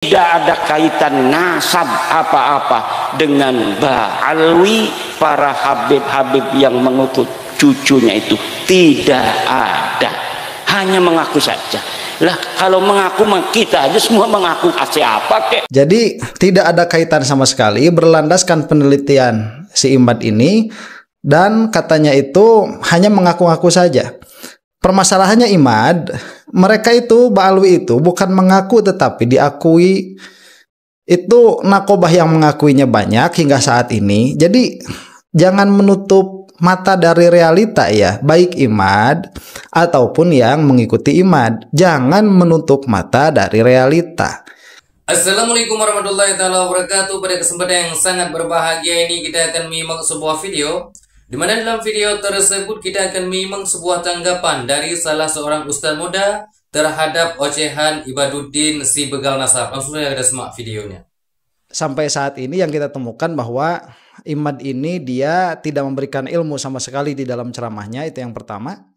Tidak ada kaitan nasab apa-apa dengan Ba'alwi, para habib-habib yang mengutus cucunya itu. Tidak ada, hanya mengaku saja. Lah kalau mengaku kita aja semua mengaku, siapa kek? Jadi tidak ada kaitan sama sekali, berlandaskan penelitian si Imad ini, dan katanya itu hanya mengaku-ngaku saja. Permasalahannya Imad, mereka itu Ba'alwi itu bukan mengaku tetapi diakui. Itu nakobah yang mengakuinya banyak hingga saat ini. Jadi jangan menutup mata dari realita ya, baik Imad ataupun yang mengikuti Imad. Jangan menutup mata dari realita. Assalamualaikum warahmatullahi wabarakatuh. Pada kesempatan yang sangat berbahagia ini kita akan menyimak sebuah video, di mana dalam video tersebut kita akan menyimak sebuah tanggapan dari salah seorang ustaz muda terhadap ocehan Ibaduddin si begal nasab. Langsung saja kita simak videonya. Sampai saat ini yang kita temukan bahwa Imad ini dia tidak memberikan ilmu sama sekali di dalam ceramahnya, itu yang pertama.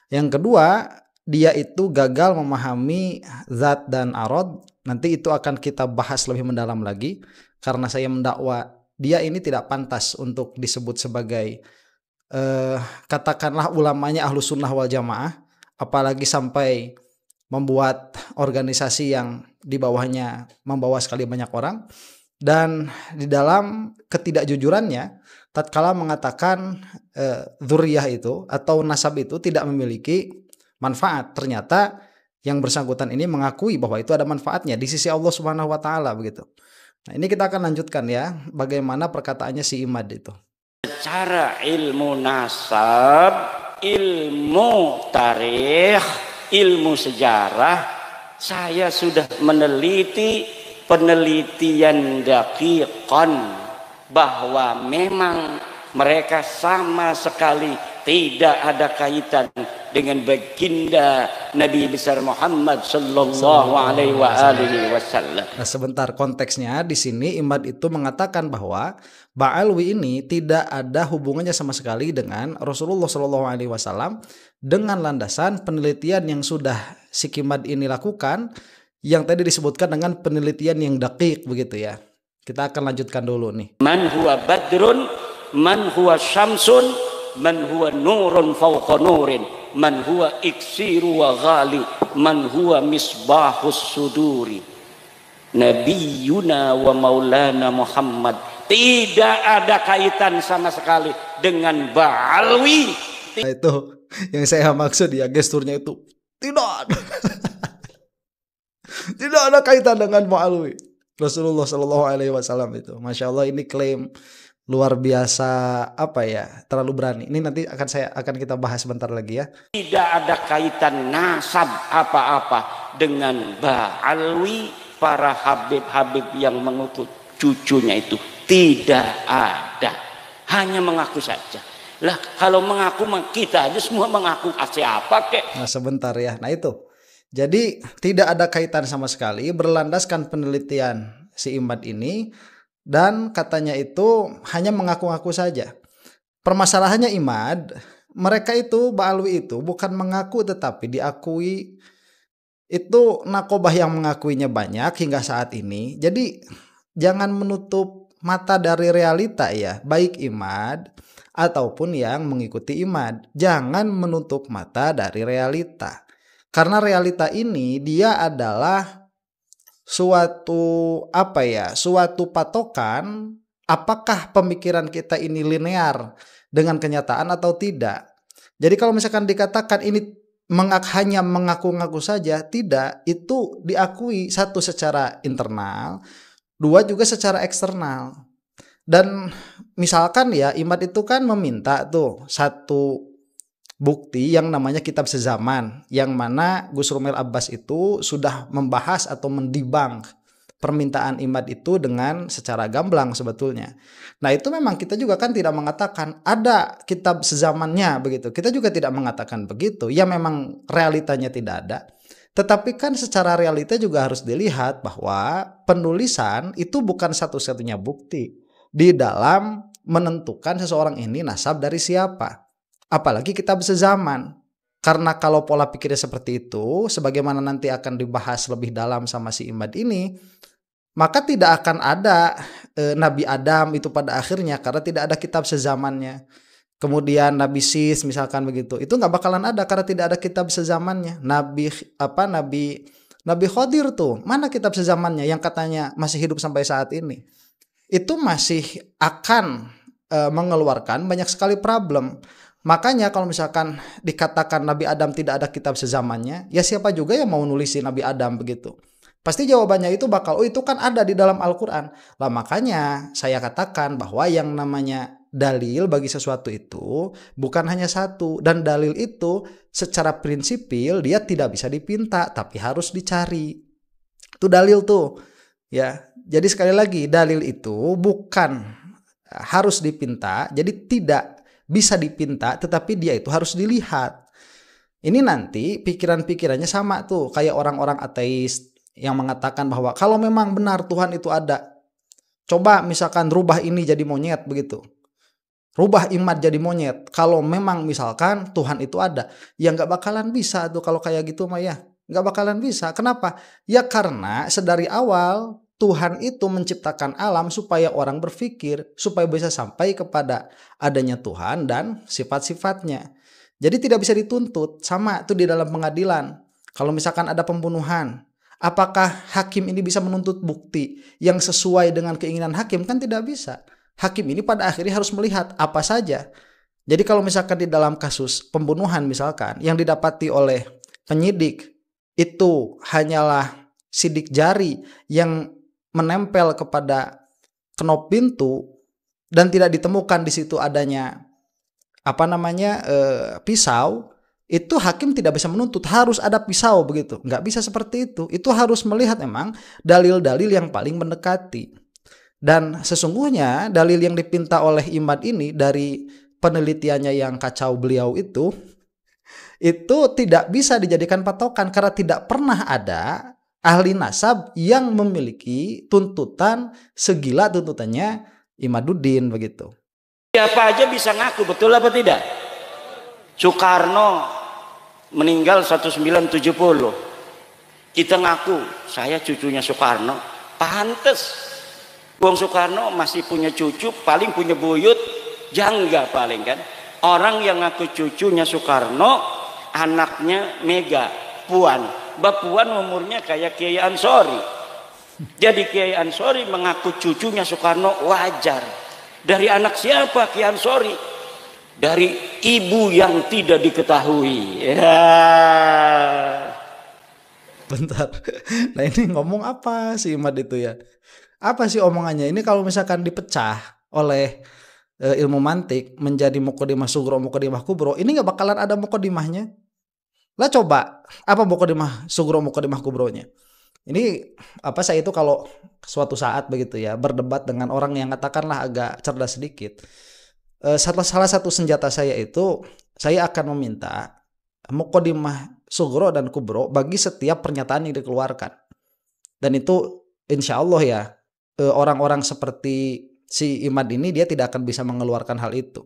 Yang kedua, dia itu gagal memahami zat dan arad. Nanti itu akan kita bahas lebih mendalam lagi, karena saya mendakwa dia ini tidak pantas untuk disebut sebagai katakanlah ulamanya Ahlus Sunnah wal Jamaah, apalagi sampai membuat organisasi yang di bawahnya membawa sekali banyak orang. Dan di dalam ketidakjujurannya, tatkala mengatakan dzurriyah itu atau nasab itu tidak memiliki manfaat, ternyata yang bersangkutan ini mengakui bahwa itu ada manfaatnya di sisi Allah Subhanahu wa taala begitu. Nah, ini kita akan lanjutkan ya, bagaimana perkataannya si Imad itu. Secara ilmu nasab, ilmu tarikh, ilmu sejarah, saya sudah meneliti penelitian daqiqan bahwa memang mereka sama sekali tidak ada kaitan dengan baginda Nabi besar Muhammad sallallahu alaihi wasallam. Nah, sebentar, konteksnya di sini Imad itu mengatakan bahwa Ba'alwi ini tidak ada hubungannya sama sekali dengan Rasulullah sallallahu alaihi wasallam, dengan landasan penelitian yang sudah si Imad ini lakukan, yang tadi disebutkan dengan penelitian yang daqiq begitu ya. Kita akan lanjutkan dulu nih. Man huwa badrun, man huwa syamsun, man huwa nurun fawqa nurin, man huwa iksiru wa ghali, man huwa misbahus suduri. Nabiyuna wa maulana Muhammad. Tidak ada kaitan sama sekali dengan Ba'alwi. Nah, itu yang saya maksud ya, gesturnya itu tidak tidak ada kaitan dengan Ba'alwi. Rasulullah Shallallahu Alaihi Wasallam itu, masya Allah, ini klaim luar biasa, apa ya, terlalu berani. Ini nanti akan kita bahas sebentar lagi ya. Tidak ada kaitan nasab apa-apa dengan Ba'alwi, para habib-habib yang mengutus cucunya itu. Tidak ada, hanya mengaku saja. Lah kalau mengaku kita aja semua mengaku, siapa kek? Nah sebentar ya, nah itu. Jadi tidak ada kaitan sama sekali, berlandaskan penelitian si Imad ini, dan katanya itu hanya mengaku-ngaku saja. Permasalahannya Imad, mereka itu Ba'alwi itu bukan mengaku tetapi diakui. Itu nakobah yang mengakuinya banyak hingga saat ini. Jadi jangan menutup mata dari realita ya, baik Imad ataupun yang mengikuti Imad. Jangan menutup mata dari realita. Karena realita ini dia adalah suatu suatu patokan apakah pemikiran kita ini linear dengan kenyataan atau tidak. Jadi kalau misalkan dikatakan ini hanya mengaku-ngaku saja, tidak, itu diakui, satu secara internal, dua juga secara eksternal. Dan misalkan ya, Imad itu kan meminta tuh satu bukti yang namanya kitab sezaman, yang mana Gus Rumel Abbas itu sudah membahas atau mendibang permintaan Imad itu dengan secara gamblang sebetulnya. Nah itu memang kita juga kan tidak mengatakan ada kitab sezamannya begitu. Kita juga tidak mengatakan begitu. Ya memang realitanya tidak ada. Tetapi kan secara realita juga harus dilihat bahwa penulisan itu bukan satu-satunya bukti di dalam menentukan seseorang ini nasab dari siapa. Apalagi kitab sezaman. Karena kalau pola pikirnya seperti itu, sebagaimana nanti akan dibahas lebih dalam sama si Imad ini, maka tidak akan ada Nabi Adam itu pada akhirnya, karena tidak ada kitab sezamannya. Kemudian Nabi Sis misalkan begitu, itu nggak bakalan ada karena tidak ada kitab sezamannya. Nabi Khadir tuh, mana kitab sezamannya yang katanya masih hidup sampai saat ini? Itu masih akan mengeluarkan banyak sekali problem. Makanya kalau misalkan dikatakan Nabi Adam tidak ada kitab sezamannya, ya siapa juga yang mau nulisin Nabi Adam begitu? Pasti jawabannya itu bakal, oh itu kan ada di dalam Al-Quran. Lah makanya saya katakan bahwa yang namanya dalil bagi sesuatu itu bukan hanya satu. Dan dalil itu secara prinsipil dia tidak bisa dipinta, tapi harus dicari. Itu dalil tuh. Ya, jadi sekali lagi dalil itu bukan harus dipinta, jadi tidak bisa dipinta, tetapi dia itu harus dilihat. Ini nanti pikiran-pikirannya sama tuh kayak orang-orang ateis yang mengatakan bahwa kalau memang benar Tuhan itu ada, coba misalkan rubah ini jadi monyet begitu, rubah Imad jadi monyet. Kalau memang misalkan Tuhan itu ada, ya nggak bakalan bisa tuh kalau kayak gitu mah ya, nggak bakalan bisa. Kenapa? Ya karena sedari awal Tuhan itu menciptakan alam supaya orang berpikir, supaya bisa sampai kepada adanya Tuhan dan sifat-sifatnya. Jadi tidak bisa dituntut. Sama itu di dalam pengadilan. Kalau misalkan ada pembunuhan, apakah hakim ini bisa menuntut bukti yang sesuai dengan keinginan hakim? Kan tidak bisa. Hakim ini pada akhirnya harus melihat apa saja. Jadi kalau misalkan di dalam kasus pembunuhan misalkan, yang didapati oleh penyidik itu hanyalah sidik jari yang menempel kepada knop pintu dan tidak ditemukan di situ adanya pisau, itu hakim tidak bisa menuntut harus ada pisau begitu. Nggak bisa seperti itu. Itu harus melihat memang dalil-dalil yang paling mendekati. Dan sesungguhnya dalil yang dipinta oleh Imad ini dari penelitiannya yang kacau beliau itu tidak bisa dijadikan patokan karena tidak pernah ada ahli nasab yang memiliki tuntutan segila tuntutannya Imaduddin begitu. Siapa aja bisa ngaku, betul apa tidak? Soekarno meninggal 1970. Kita ngaku, saya cucunya Soekarno. Pantes. Wong Soekarno masih punya cucu, paling punya buyut, jangga paling kan. Orang yang ngaku cucunya Soekarno, anaknya Mega, Puan. Mbak Puan umurnya kayak Kiai Ansori. Jadi Kiai Ansori mengaku cucunya Soekarno wajar. Dari anak siapa Kiai Ansori? Dari ibu yang tidak diketahui. Ya. Bentar. Nah ini ngomong apa sih Imad itu ya? Apa sih omongannya? Ini kalau misalkan dipecah oleh ilmu mantik menjadi muqaddimah sugro, muqaddimah kubro, ini nggak bakalan ada muqaddimahnya. Lah coba apa muqaddimah sugro, muqaddimah kubronya? Ini saya itu kalau suatu saat begitu ya berdebat dengan orang yang katakanlah agak cerdas sedikit, salah satu senjata saya itu saya akan meminta muqaddimah sugro dan kubro bagi setiap pernyataan yang dikeluarkan. Dan itu insya Allah ya orang-orang seperti si Imad ini dia tidak akan bisa mengeluarkan hal itu.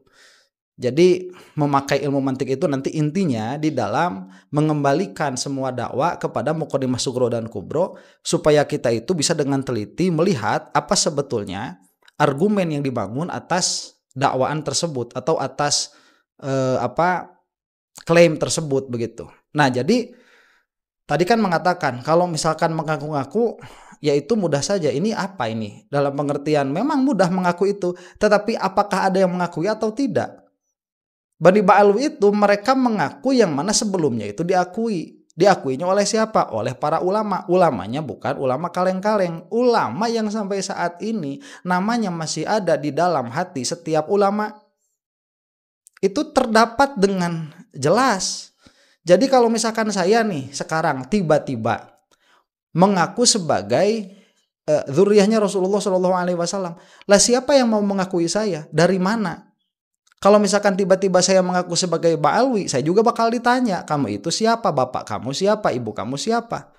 Jadi memakai ilmu mantik itu nanti intinya di dalam mengembalikan semua dakwah kepada muqaddimah sugro dan kubro supaya kita itu bisa dengan teliti melihat apa sebetulnya argumen yang dibangun atas dakwaan tersebut atau atas klaim tersebut begitu. Nah, jadi tadi kan mengatakan kalau misalkan mengaku-ngaku yaitu mudah saja. Ini apa ini? Dalam pengertian memang mudah mengaku itu, tetapi apakah ada yang mengakui atau tidak? Bani Ba'alwi itu mereka mengaku yang mana sebelumnya itu diakui. Diakuinya oleh siapa? Oleh para ulama. Ulamanya bukan ulama kaleng-kaleng. Ulama yang sampai saat ini namanya masih ada di dalam hati setiap ulama. Itu terdapat dengan jelas. Jadi kalau misalkan saya nih sekarang tiba-tiba mengaku sebagai dzurriyyahnya Rasulullah SAW. Lah siapa yang mau mengakui saya? Dari mana? Kalau misalkan tiba-tiba saya mengaku sebagai Ba'alwi, saya juga bakal ditanya, kamu itu siapa? Bapak kamu siapa? Ibu kamu siapa?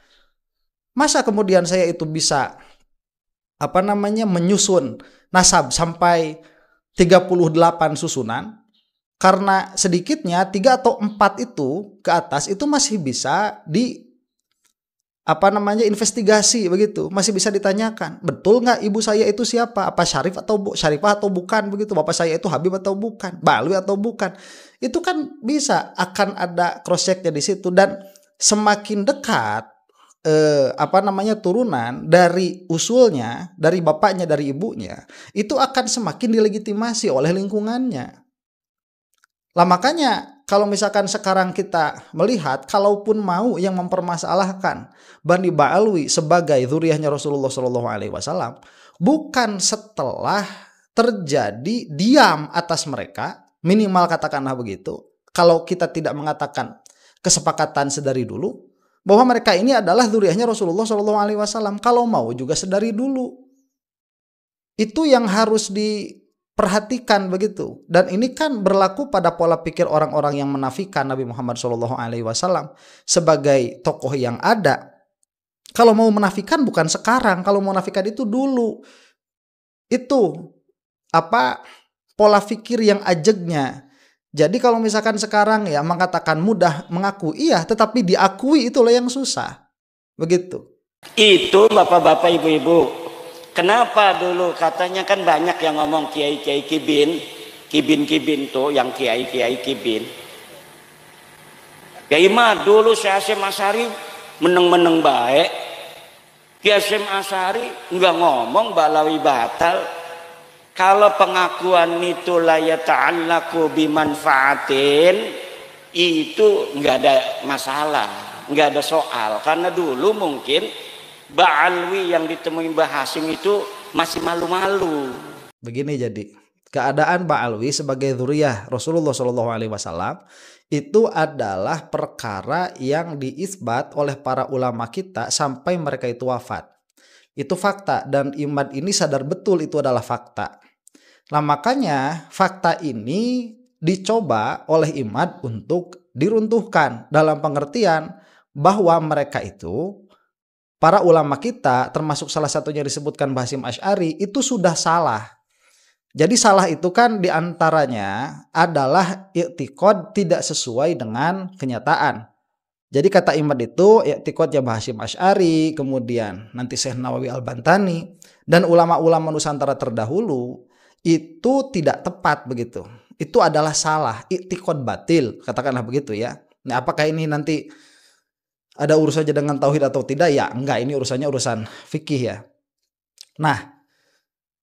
Masa kemudian saya itu bisa menyusun nasab sampai 38 susunan? Karena sedikitnya 3 atau 4 itu ke atas itu masih bisa investigasi begitu, masih bisa ditanyakan, betul nggak ibu saya itu siapa, apa Syarifah atau bukan begitu, bapak saya itu Habib atau bukan, Ba'alwi atau bukan, itu kan bisa akan ada cross checknya di situ. Dan semakin dekat turunan dari usulnya, dari bapaknya, dari ibunya, itu akan semakin dilegitimasi oleh lingkungannya. Lah makanya kalau misalkan sekarang kita melihat, kalaupun mau yang mempermasalahkan Bani Ba'alwi sebagai zuriyahnya Rasulullah SAW, bukan setelah terjadi diam atas mereka, minimal katakanlah begitu. Kalau kita tidak mengatakan kesepakatan sedari dulu bahwa mereka ini adalah zuriyahnya Rasulullah SAW, kalau mau juga sedari dulu. Itu yang harus perhatikan begitu. Dan ini kan berlaku pada pola pikir orang-orang yang menafikan Nabi Muhammad SAW sebagai tokoh yang ada. Kalau mau menafikan bukan sekarang, kalau mau menafikan itu dulu. Itu pola pikir yang ajegnya. Jadi kalau misalkan sekarang ya mengatakan mudah mengaku, iya, tetapi diakui itulah yang susah. Begitu. Itu bapak-bapak, ibu-ibu. Kenapa dulu katanya kan banyak yang ngomong kiai-kiai kibin tuh, yang kiai-kiai kibin. Ya imah dulu Syekh Hasyim Asy'ari meneng-meneng baik. Kiai Hasyim Asy'ari enggak ngomong Ba'alwi batal. Kalau pengakuan itu la yata'allaku bimanfaatin, itu enggak ada masalah, enggak ada soal. Karena dulu mungkin Ba'alwi yang ditemui Mbah Hasyim itu masih malu-malu. Begini jadi, keadaan Ba'alwi sebagai zuriyah Rasulullah SAW itu adalah perkara yang diisbat oleh para ulama kita sampai mereka itu wafat. Itu fakta, dan Imad ini sadar betul itu adalah fakta. Nah makanya fakta ini dicoba oleh Imad untuk diruntuhkan dalam pengertian bahwa mereka itu, para ulama kita, termasuk salah satunya disebutkan Mbah Hasyim Asy'ari, itu sudah salah. Jadi salah itu kan diantaranya adalah i'tiqad tidak sesuai dengan kenyataan. Jadi kata Imad itu i'tiqadnya Mbah Hasyim Asy'ari, kemudian nanti Syekh Nawawi Al-Bantani, dan ulama-ulama Nusantara terdahulu itu tidak tepat begitu. Itu adalah salah, i'tiqad batil, katakanlah begitu ya. Nah, apakah ini nanti ada urusannya dengan tauhid atau tidak? Ya enggak, ini urusan fikih ya. Nah,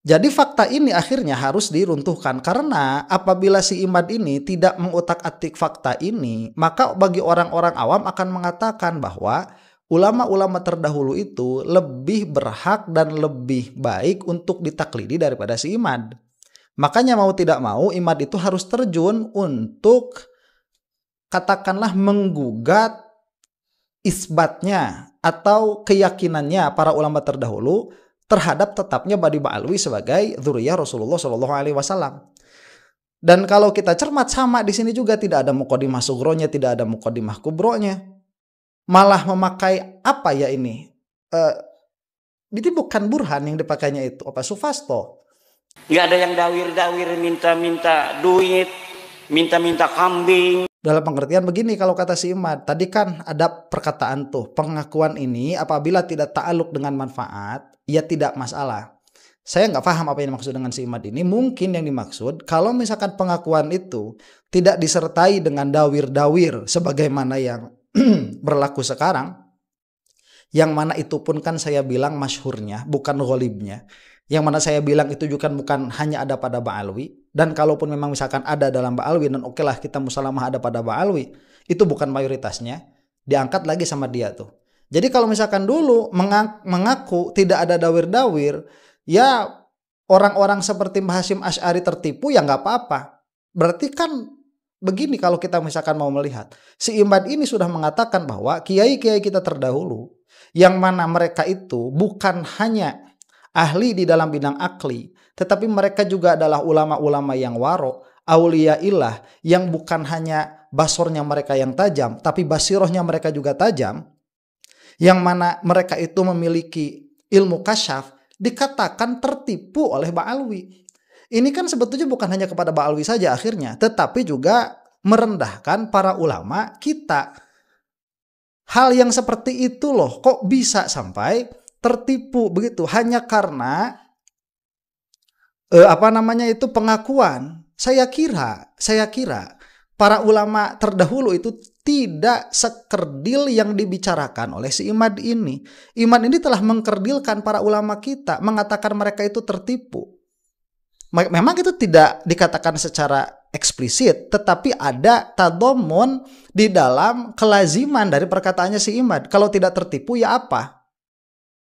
jadi fakta ini akhirnya harus diruntuhkan, karena apabila si Imad ini tidak mengutak-atik fakta ini, maka bagi orang-orang awam akan mengatakan bahwa ulama-ulama terdahulu itu lebih berhak dan lebih baik untuk ditaklidi daripada si Imad. Makanya mau tidak mau Imad itu harus terjun untuk katakanlah menggugat isbatnya atau keyakinannya para ulama terdahulu terhadap tetapnya Bani Ba'alwi sebagai zuriyah Rasulullah SAW. Dan kalau kita cermat, sama di sini juga tidak ada muqaddimah sughronya, tidak ada muqaddimah kubronya. Malah memakai apa ya ini? Itu bukan burhan yang dipakainya itu, sufasto. Nggak ada yang dawir-dawir minta-minta duit, minta-minta kambing. Dalam pengertian begini, kalau kata si Imad, tadi kan ada perkataan tuh, pengakuan ini apabila tidak ta'aluk dengan manfaat, ya tidak masalah. Saya nggak paham apa yang dimaksud dengan si Imad ini. Mungkin yang dimaksud, kalau misalkan pengakuan itu tidak disertai dengan dawir-dawir sebagaimana yang berlaku sekarang, yang mana itu pun kan saya bilang masyhurnya, bukan ghalibnya. Yang mana saya bilang itu juga bukan hanya ada pada Ba'alwi, dan kalaupun memang misalkan ada dalam Ba'alwi, dan oke lah kita musalamah ada pada Ba'alwi, itu bukan mayoritasnya, diangkat lagi sama dia tuh. Jadi kalau misalkan dulu mengaku tidak ada dawir-dawir, ya orang-orang seperti Mbah Hasyim Asy'ari tertipu, ya nggak apa-apa. Berarti kan begini, kalau kita misalkan mau melihat, si Imad ini sudah mengatakan bahwa kiai-kiai kita terdahulu, yang mana mereka itu bukan hanya ahli di dalam bidang akli, tetapi mereka juga adalah ulama-ulama yang waro, auliyaillah, yang bukan hanya basornya mereka yang tajam, tapi basirohnya mereka juga tajam, yang mana mereka itu memiliki ilmu kasyaf, dikatakan tertipu oleh Ba'alwi. Ini kan sebetulnya bukan hanya kepada Ba'alwi saja akhirnya, tetapi juga merendahkan para ulama kita. Hal yang seperti itu loh, kok bisa sampai tertipu begitu hanya karena pengakuan. Saya kira para ulama terdahulu itu tidak sekerdil yang dibicarakan oleh si Imad ini. Imad ini telah mengkerdilkan para ulama kita, mengatakan mereka itu tertipu. Memang itu tidak dikatakan secara eksplisit, tetapi ada tadomon di dalam kelaziman dari perkataannya si Imad. Kalau tidak tertipu ya apa?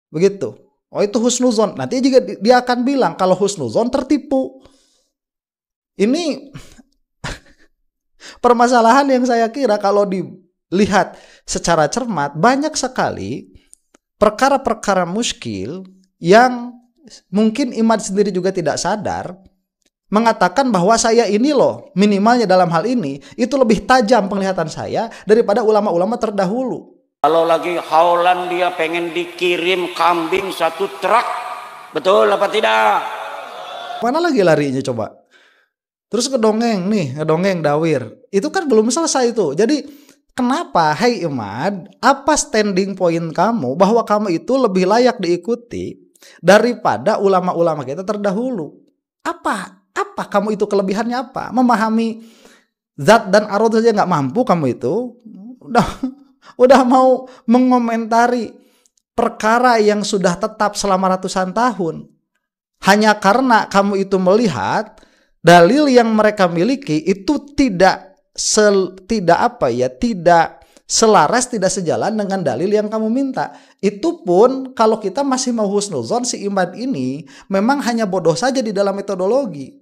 Begitu. Oh itu husnuzon. Nanti juga dia akan bilang kalau husnuzon tertipu. Ini permasalahan yang saya kira kalau dilihat secara cermat banyak sekali perkara-perkara muskil yang mungkin Imad sendiri juga tidak sadar, mengatakan bahwa saya ini loh, minimalnya dalam hal ini, itu lebih tajam penglihatan saya daripada ulama-ulama terdahulu. Kalau lagi haulan dia pengen dikirim kambing 1 truk, betul apa tidak? Mana lagi larinya coba? Terus ngedongeng dawir. Itu kan belum selesai itu. Jadi kenapa, hai Imad, apa standing point kamu bahwa kamu itu lebih layak diikuti daripada ulama-ulama kita terdahulu? Apa kamu itu kelebihannya apa? Memahami zat dan arad saja nggak mampu kamu itu. Udah mau mengomentari perkara yang sudah tetap selama ratusan tahun. Hanya karena kamu itu melihat dalil yang mereka miliki itu tidak selaras, tidak sejalan dengan dalil yang kamu minta. Itu pun kalau kita masih mau husnuzon, si Imad ini memang hanya bodoh saja di dalam metodologi.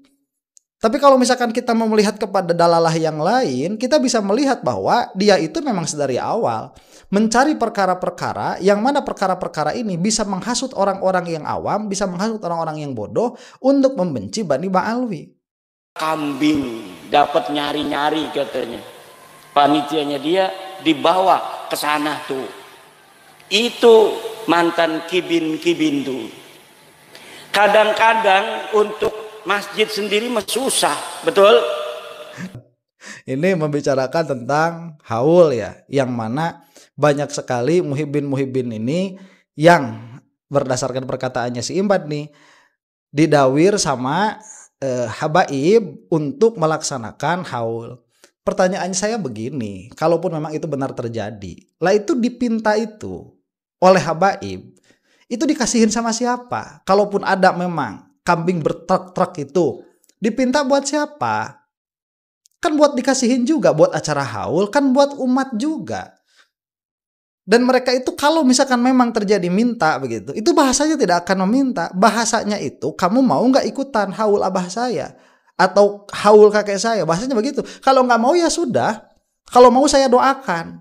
Tapi kalau misalkan kita mau melihat kepada dalalah yang lain, kita bisa melihat bahwa dia itu memang sedari awal mencari perkara-perkara yang mana perkara-perkara ini bisa menghasut orang-orang yang awam, bisa menghasut orang-orang yang bodoh untuk membenci Bani Ba'alwi. Kambing dapat nyari-nyari katanya. Panitianya dia dibawa ke sana tuh. Itu mantan kibin tuh. Kadang-kadang untuk masjid sendiri susah, betul? Ini membicarakan tentang haul ya, yang mana banyak sekali muhibbin ini yang berdasarkan perkataannya si Imad nih didawir sama habaib untuk melaksanakan haul. Pertanyaan saya begini, kalaupun memang itu benar terjadi, lah itu dipinta itu oleh habaib, itu dikasihin sama siapa? Kalaupun ada memang kambing bertruk-truk itu, dipinta buat siapa? Kan buat dikasihin juga, buat acara haul, kan buat umat juga. Dan mereka itu kalau misalkan memang terjadi minta begitu, itu bahasanya tidak akan meminta. Bahasanya itu, kamu mau nggak ikutan haul abah saya? Atau haul kakek saya? Bahasanya begitu. Kalau nggak mau ya sudah. Kalau mau saya doakan.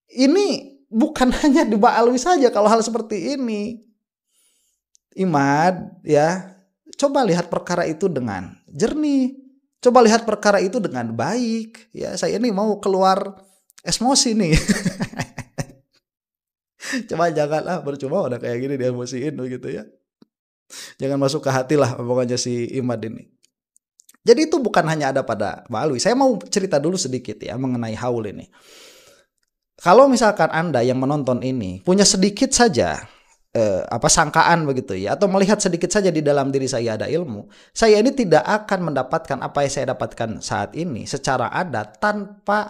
Ini bukan hanya di Ba'alwi saja kalau hal seperti ini. Imad ya, coba lihat perkara itu dengan jernih. Coba lihat perkara itu dengan baik. Ya, saya ini mau keluar emosi nih. Coba janganlah, percuma udah kayak gini diemosiin begitu ya. Jangan masuk ke hati lah pokoknya si Imad ini. Jadi itu bukan hanya ada pada Ba'alwi. Saya mau cerita dulu sedikit ya mengenai haul ini. Kalau misalkan Anda yang menonton ini punya sedikit saja sangkaan begitu ya, atau melihat sedikit saja di dalam diri saya ada ilmu, saya ini tidak akan mendapatkan apa yang saya dapatkan saat ini secara adat tanpa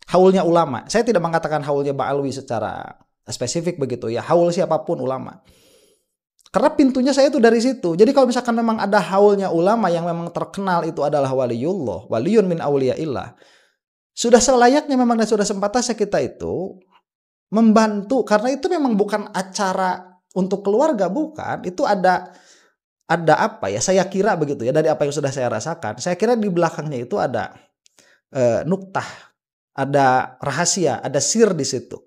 haulnya ulama. Saya tidak mengatakan haulnya Ba'alwi secara spesifik begitu ya, haul siapapun ulama. Karena pintunya saya itu dari situ. Jadi kalau misalkan memang ada haulnya ulama yang memang terkenal itu adalah waliyullah, waliyun min awliyaillah, sudah selayaknya memang dan sudah sempatasnya kita itu membantu, karena itu memang bukan acara untuk keluarga, bukan. Itu ada apa ya, saya kira begitu ya, dari apa yang sudah saya rasakan, saya kira di belakangnya itu ada nuktah, ada rahasia, ada sir di situ.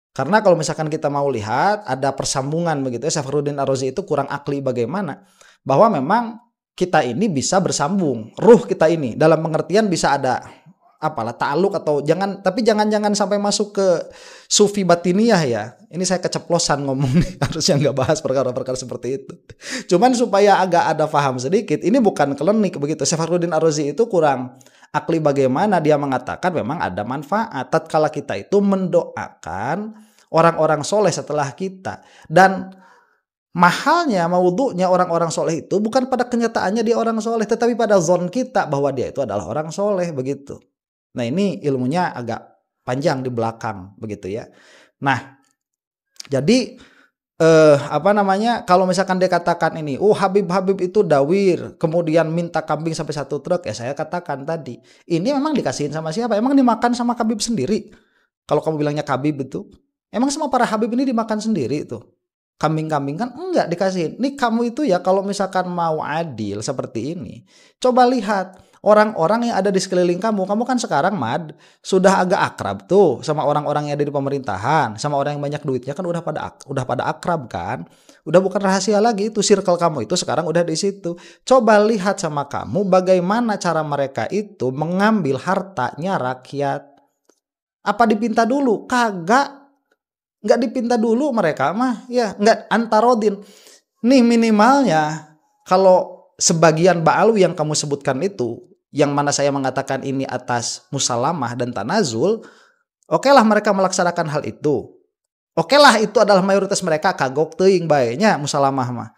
Karena kalau misalkan kita mau lihat ada persambungan begitu ya, Safaruddin Ar-Razi itu kurang akli bagaimana bahwa memang kita ini bisa bersambung, ruh kita ini dalam pengertian bisa ada ta'aluk atau jangan sampai masuk ke sufi batiniyah ya. Ini saya keceplosan ngomong nih, harusnya nggak bahas perkara-perkara seperti itu. Cuman supaya agak ada paham sedikit, ini bukan klinik begitu. Safaruddin Ar-Razi itu kurang Akli bagaimana dia mengatakan memang ada manfaat tatkala kita itu mendoakan orang-orang soleh setelah kita. Dan mahalnya maudhu'nya orang-orang soleh itu bukan pada kenyataannya dia orang soleh, tetapi pada zon kita bahwa dia itu adalah orang soleh, begitu. Nah, ini ilmunya agak panjang di belakang, begitu ya. Nah, jadi kalau misalkan dia katakan ini, Habib itu dawir, kemudian minta kambing sampai 1 truk, ya saya katakan tadi, ini memang dikasihin sama siapa? Emang dimakan sama Habib sendiri? Kalau kamu bilangnya Habib itu, emang semua para Habib ini dimakan sendiri itu? Kambing-kambing kan enggak dikasihin. Nih kamu itu ya kalau misalkan mau adil seperti ini, coba lihat orang-orang yang ada di sekeliling kamu. Kamu kan sekarang sudah agak akrab tuh sama orang-orang yang ada di pemerintahan, sama orang yang banyak duitnya kan udah pada akrab kan. Udah bukan rahasia lagi itu, circle kamu itu sekarang udah di situ. Coba lihat sama kamu bagaimana cara mereka itu mengambil hartanya rakyat. Apa dipinta dulu? Kagak. Nggak dipinta dulu mereka mah, ya nggak antarodin. Nih minimalnya kalau sebagian ba'alwi yang kamu sebutkan itu, yang mana saya mengatakan ini atas musalamah dan tanazul, okelah mereka melaksanakan hal itu. Okelah itu adalah mayoritas mereka, kagok teuing bae-nya musalamah mah.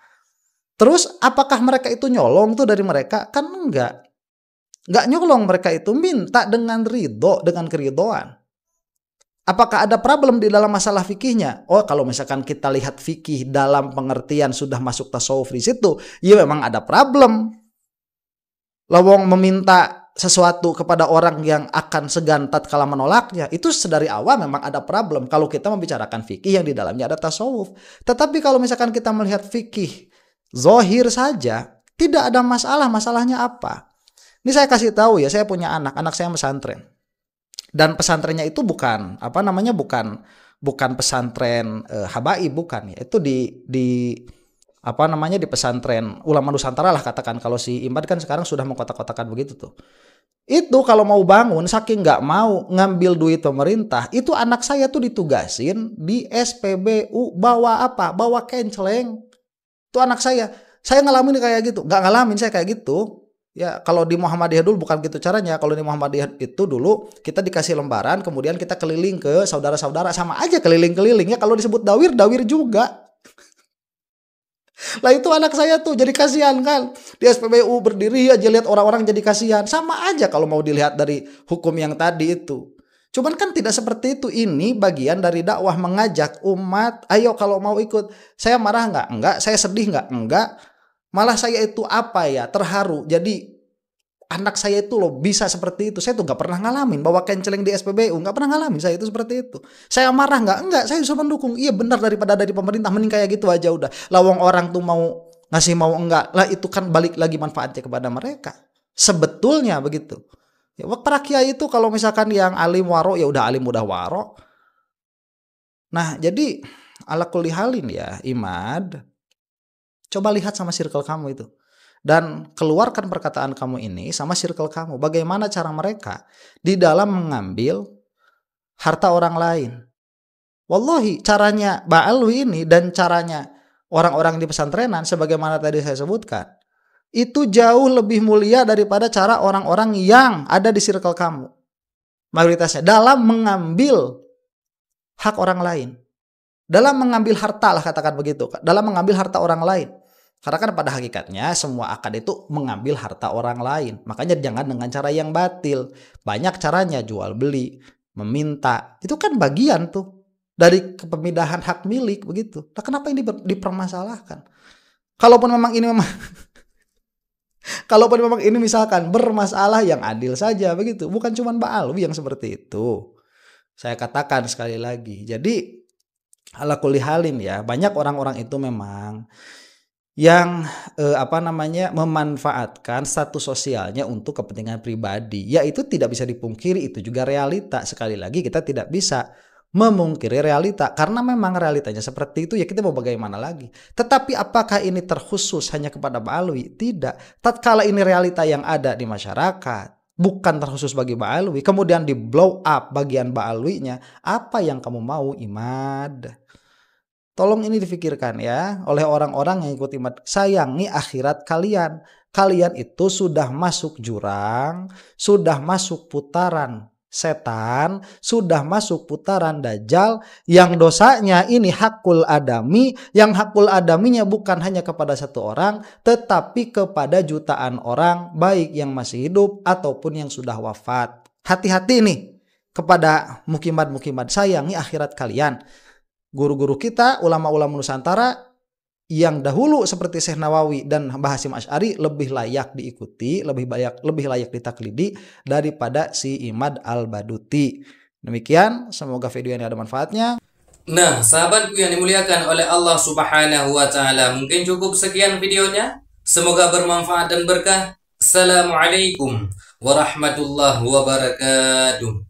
Terus apakah mereka itu nyolong tuh dari mereka? Kan enggak. Enggak nyolong, mereka itu minta dengan ridho, dengan keridhoan. Apakah ada problem di dalam masalah fikihnya? Oh, kalau misalkan kita lihat fikih dalam pengertian sudah masuk tasawuf di situ, ya memang ada problem. Lawong meminta sesuatu kepada orang yang akan segan tatkala menolaknya, itu sedari awal memang ada problem kalau kita membicarakan fikih yang di dalamnya ada tasawuf. Tetapi kalau misalkan kita melihat fikih zohir saja, tidak ada masalah. Masalahnya apa? Ini saya kasih tahu ya, saya punya anak saya pesantren. Dan pesantrennya itu bukan pesantren habaib, bukan ya. Itu di pesantren ulama Nusantara lah katakan. Kalau si Imad kan sekarang sudah mengkotak-kotakan begitu tuh. Itu kalau mau bangun saking nggak mau ngambil duit pemerintah, itu anak saya tuh ditugasin di SPBU bawa apa? Bawa kenceleng. Itu anak saya ngalamin kayak gitu. Nggak ngalamin saya kayak gitu. Ya, kalau di Muhammadiyah dulu bukan gitu caranya. Kalau di Muhammadiyah itu dulu kita dikasih lembaran, kemudian kita keliling ke saudara-saudara, sama aja keliling-keliling ya. Kalau disebut dawir juga. Lah itu anak saya tuh jadi kasihan kan. Di SPBU berdiri aja lihat orang-orang jadi kasihan. Sama aja kalau mau dilihat dari hukum yang tadi itu. Cuman kan tidak seperti itu. Ini bagian dari dakwah, mengajak umat, ayo kalau mau ikut. Saya marah nggak? Enggak. Saya sedih nggak? Enggak. Malah saya itu terharu. Jadi anak saya itu loh bisa seperti itu. Saya tuh nggak pernah ngalamin bawa kenceleng di SPBU, nggak pernah ngalamin saya itu seperti itu. Saya marah nggak? Enggak, saya justru mendukung. Iya benar, daripada dari pemerintah mending kayak gitu aja udah. Lawang orang tuh mau ngasih mau enggak, lah itu kan balik lagi manfaatnya kepada mereka. Sebetulnya begitu. Ya, para kiai itu kalau misalkan yang alim waro ya udah alim udah waro. Nah jadi ala kulli halin ya Imad, coba lihat sama circle kamu itu. Dan keluarkan perkataan kamu ini sama circle kamu. Bagaimana cara mereka di dalam mengambil harta orang lain. Wallahi caranya Ba'alwi ini dan caranya orang-orang di pesantrenan sebagaimana tadi saya sebutkan, itu jauh lebih mulia daripada cara orang-orang yang ada di circle kamu. Mayoritasnya dalam mengambil hak orang lain. Dalam mengambil harta lah katakan begitu. Dalam mengambil harta orang lain. Karena kan pada hakikatnya semua akad itu mengambil harta orang lain. Makanya jangan dengan cara yang batil. Banyak caranya, jual beli, meminta. Itu kan bagian tuh dari kepemidahan hak milik begitu. Nah, kenapa ini dipermasalahkan? Kalaupun memang ini misalkan bermasalah, yang adil saja begitu. Bukan cuma Ba'alwi yang seperti itu. Saya katakan sekali lagi. Jadi ala kulli halin ya, banyak orang-orang itu memang yang memanfaatkan status sosialnya untuk kepentingan pribadi. Ya itu tidak bisa dipungkiri, itu juga realita. Sekali lagi kita tidak bisa memungkiri realita karena memang realitanya seperti itu, ya kita mau bagaimana lagi. Tetapi apakah ini terkhusus hanya kepada Ba'alwi? Tidak. Tatkala ini realita yang ada di masyarakat, bukan terkhusus bagi Ba'alwi, kemudian di blow up bagian Ba'alwinya, apa yang kamu mau Imad? Tolong ini difikirkan ya oleh orang-orang yang ikut Imad. Sayangi akhirat kalian. Kalian itu sudah masuk jurang, sudah masuk putaran setan, sudah masuk putaran dajjal, yang dosanya ini hakul adami, yang hakul adaminya bukan hanya kepada satu orang, tetapi kepada jutaan orang, baik yang masih hidup ataupun yang sudah wafat. Hati-hati nih kepada mukimat-mukimat, sayangi akhirat kalian. Guru-guru kita, ulama-ulama Nusantara yang dahulu seperti Syekh Nawawi dan Mbah Hasyim Asy'ari lebih layak diikuti, lebih layak ditaklidi daripada si Imad Al-Baduti. Demikian, semoga video ini ada manfaatnya. Nah, sahabatku yang dimuliakan oleh Allah Subhanahu wa taala, mungkin cukup sekian videonya. Semoga bermanfaat dan berkah. Assalamualaikum warahmatullahi wabarakatuh.